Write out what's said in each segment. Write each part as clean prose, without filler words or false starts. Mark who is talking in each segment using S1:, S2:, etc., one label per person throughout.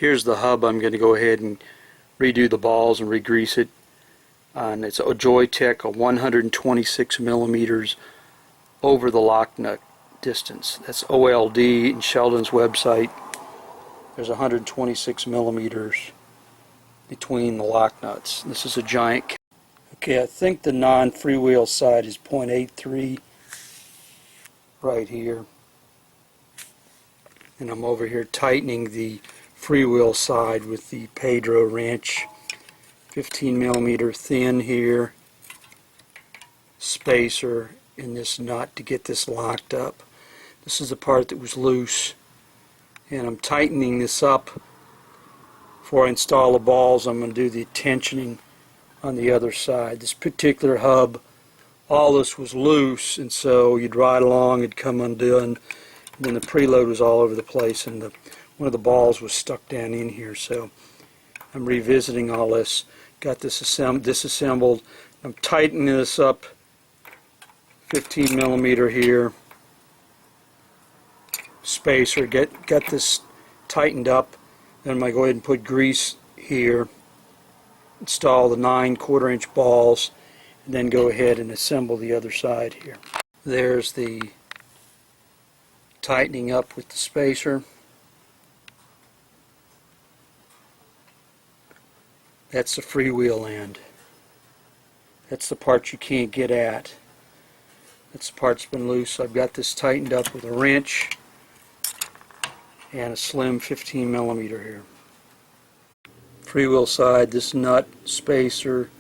S1: Here's the hub. I'm going to go ahead and redo the balls and re-grease it. And it's a Joytech, a 126 millimeters over the lock nut distance. That's OLD in Sheldon's website. There's 126 millimeters between the lock nuts. This is a giant. Okay, I think the non-freewheel side is 0.83 right here. And I'm over here tightening the freewheel side with the Pedro wrench. 15 millimeter thin here. Spacer in this nut to get this locked up. This is the part that was loose. And I'm tightening this up before I install the balls. I'm going to do the tensioning on the other side. This particular hub, all this was loose, and so you'd ride along, it'd come undone, and then the preload was all over the place, and one of the balls was stuck down in here. So I'm revisiting all this. Got this disassembled. I'm tightening this up. 15 millimeter here. Spacer. Got this tightened up. Then I'm going to go ahead and put grease here. Install the 9 1/4-inch balls, and then go ahead and assemble the other side here. There's the tightening up with the spacer. That's the freewheel end. That's the part you can't get at. That's the part that's been loose. I've got this tightened up with a wrench and a slim 15 millimeter here. Freewheel side, this nut, spacer,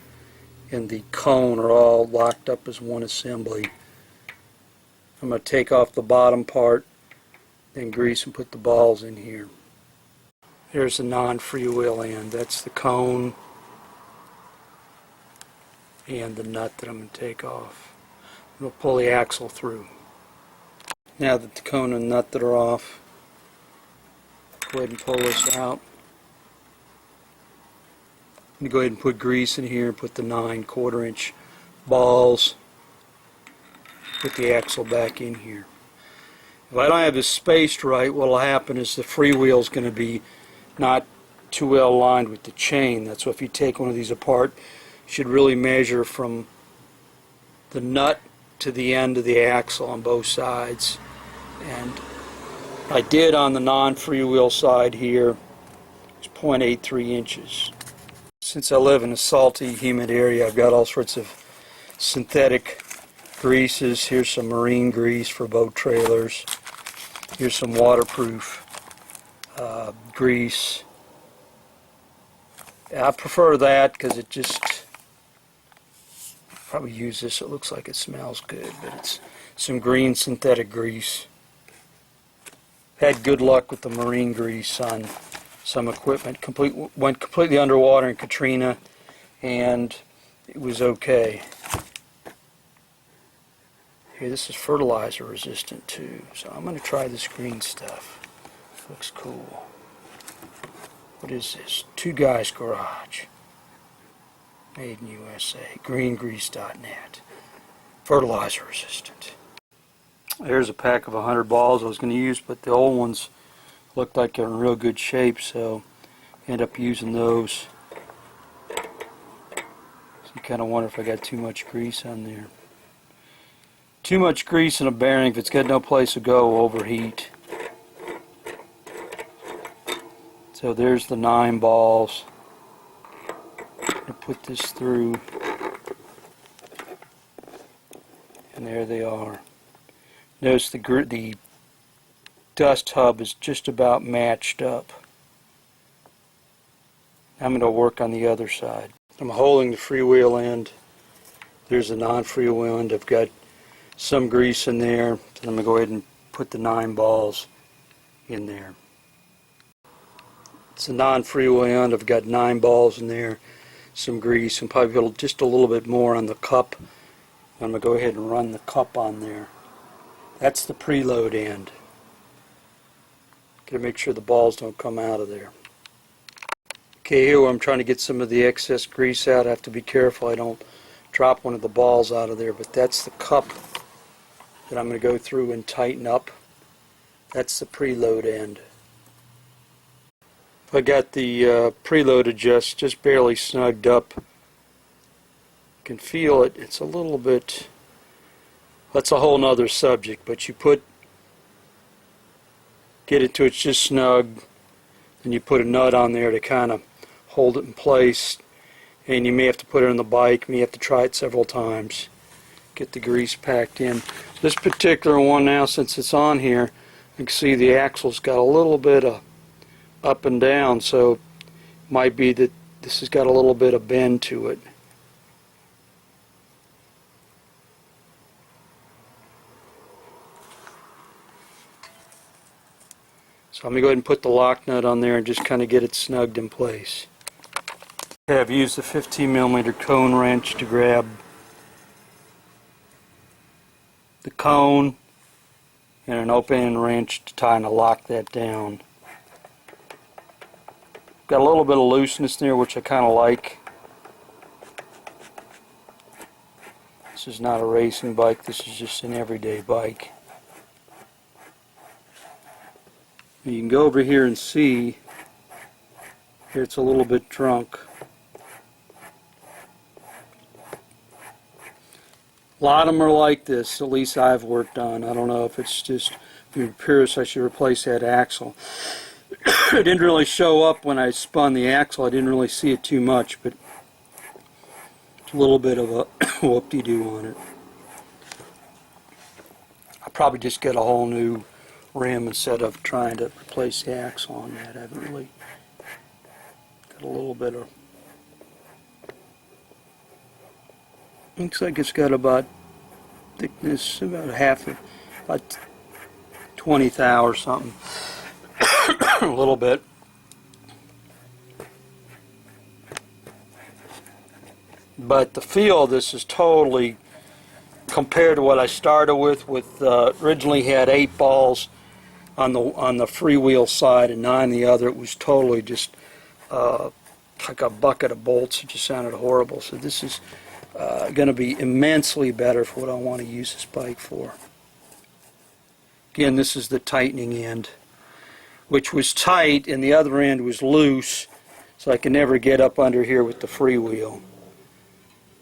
S1: and the cone are all locked up as one assembly. I'm going to take off the bottom part, then grease and put the balls in here. Here's the non-freewheel end. That's the cone and the nut that I'm going to take off. I'm going to pull the axle through. Now that the cone and nut that are off, go ahead and pull this out. I'm going to go ahead and put grease in here and put the 9 1/4-inch balls. Put the axle back in here. If I don't have this spaced right, what will happen is the freewheel is going to be not too well aligned with the chain. That's why if you take one of these apart, you should really measure from the nut to the end of the axle on both sides. And I did on the non-freewheel side here. It's 0.83 inches. Since I live in a salty, humid area, I've got all sorts of synthetic greases. Here's some marine grease for boat trailers. Here's some waterproof grease. I prefer that because it just, probably use this, it looks like it smells good, but it's some green synthetic grease. Had good luck with the marine grease on some equipment. Went completely underwater in Katrina, and it was okay. Here, this is fertilizer resistant too, so I'm going to try this green stuff. Looks cool. What is this? Two Guys Garage. Made in USA. Greengrease.net. Fertilizer resistant. There's a pack of 100 balls I was going to use, but the old ones looked like they're in real good shape, so I end up using those. So you kind of wonder if I got too much grease on there. Too much grease in a bearing, if it's got no place to go, will overheat. So there's the 9 balls. I'm going to put this through, and there they are. Notice the dust hub is just about matched up. I'm going to work on the other side. I'm holding the freewheel end. There's the non-freewheel end. I've got some grease in there. And I'm going to go ahead and put the 9 balls in there. It's a non-freewheel end. I've got 9 balls in there, some grease, and probably just a little bit more on the cup. I'm going to go ahead and run the cup on there. That's the preload end. Got to make sure the balls don't come out of there. Okay, here where I'm trying to get some of the excess grease out, I have to be careful I don't drop one of the balls out of there, but that's the cup that I'm going to go through and tighten up. That's the preload end. I got the preload just barely snugged up. You can feel it. It's a little bit, that's a whole nother subject, but you get it to it's just snug, and you put a nut on there to kind of hold it in place, and you may have to put it on the bike, you may have to try it several times. Get the grease packed in. This particular one now, since it's on here, you can see the axle's got a little bit of up and down, so it might be that this has got a little bit of bend to it. So I'm going to go ahead and put the lock nut on there and just kind of get it snugged in place. Okay, I've used a 15mm cone wrench to grab the cone and an open wrench to kind of lock that down. Got a little bit of looseness there, which I kind of like. This is not a racing bike, this is just an everyday bike. You can go over here and see, here it's a little bit drunk. A lot of them are like this, at least I've worked on. I don't know if it's just, if you're purist, I should replace that axle. It didn't really show up when I spun the axle. I didn't really see it too much, but it's a little bit of a whoop-de-doo on it. I'll probably just get a whole new rim instead of trying to replace the axle on that. I haven't really got a little bit of, looks like it's got about thickness, about half of, about 20 thou or something. A little bit. But the feel of this is totally, compared to what I started with originally had 8 balls on the freewheel side and 9 the other. It was totally just like a bucket of bolts. It just sounded horrible. So this is going to be immensely better for what I want to use this bike for. Again, this is the tightening end, which was tight and the other end was loose, so I can never get up under here with the freewheel.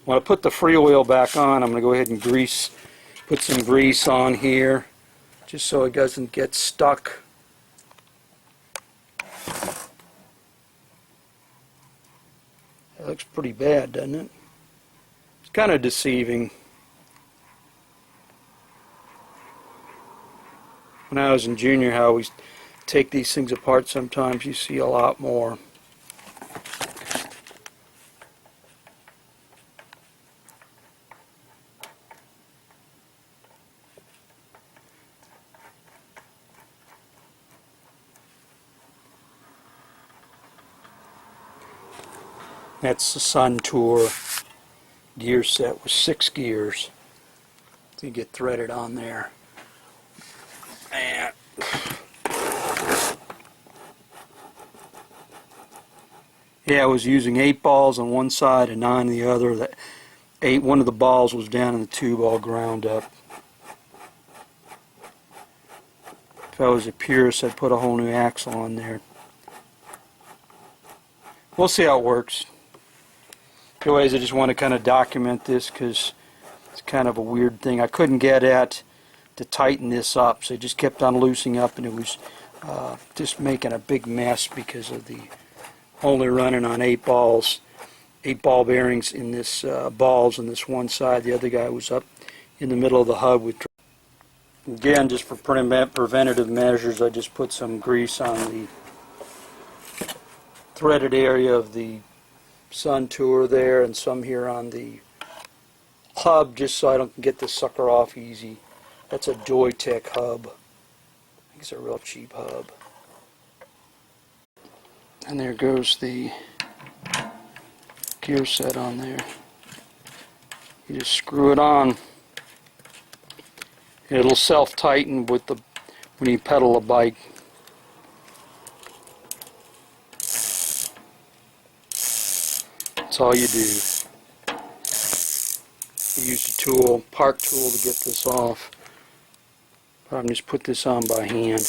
S1: When I put the freewheel back on, I'm going to go ahead and put some grease on here, just so it doesn't get stuck. That looks pretty bad, doesn't it? It's kind of deceiving. When I was in junior high, I always take these things apart. Sometimes you see a lot more. That's the Sun Tour gear set with 6 gears. So you get threaded on there. And yeah, I was using 8 balls on one side and 9 on the other. One of the balls was down in the tube all ground up. If I was a purist, I'd put a whole new axle on there. We'll see how it works. Anyways, I just want to kind of document this because it's kind of a weird thing. I couldn't get at to tighten this up, so it just kept on loosening up, and it was just making a big mess because of the only running on 8 balls, 8 ball bearings in this balls on this one side. The other guy was up in the middle of the hub with. Again, just for preventative measures, I just put some grease on the threaded area of the Sun Tour there, and some here on the hub, just so I don't get this sucker off easy. That's a Joytech hub. I think it's a real cheap hub. And there goes the gear set on there. You just screw it on. It'll self-tighten with when you pedal a bike. That's all you do. You use the tool, park tool, to get this off. But I'm just put this on by hand.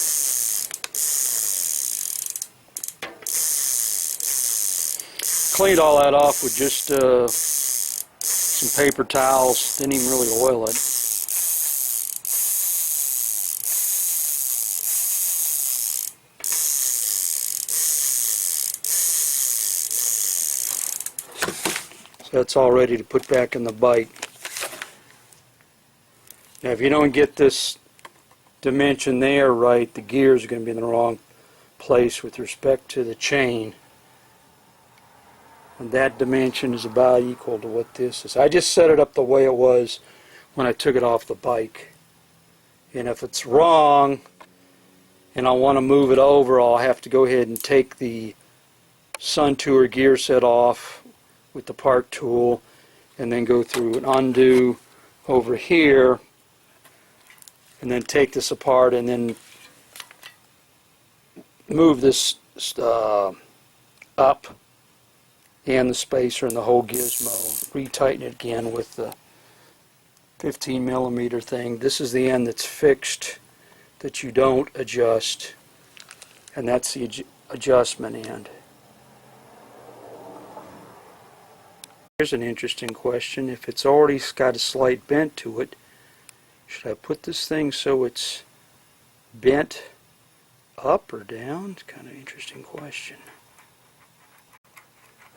S1: Cleaned all that off with just some paper towels. Didn't even really oil it. So that's all ready to put back in the bike. Now if you don't get this dimension there right, the gears are going to be in the wrong place with respect to the chain. And that dimension is about equal to what this is. I just set it up the way it was when I took it off the bike. And if it's wrong and I want to move it over, I'll have to go ahead and take the Sun Tour gear set off with the part tool and then go through and undo over here and then take this apart and then move this up and the spacer and the whole gizmo. Retighten it again with the 15 millimeter thing. This is the end that's fixed that you don't adjust, and that's the adjustment end. Here's an interesting question. If it's already got a slight bent to it, should I put this thing so it's bent up or down? It's kind of an interesting question.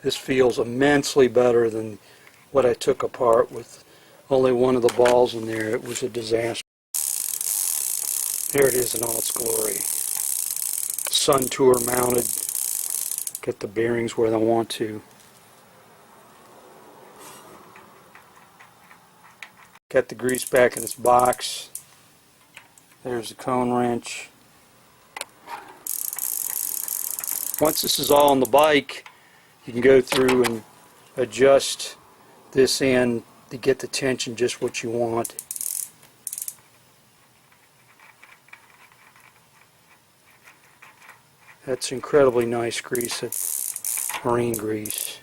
S1: This feels immensely better than what I took apart with only one of the balls in there. It was a disaster. There it is in all its glory. Sun Tour mounted. Get the bearings where they want to. Got the grease back in its box. There's the cone wrench. Once this is all on the bike, you can go through and adjust this end to get the tension just what you want. That's incredibly nice grease, it's marine grease.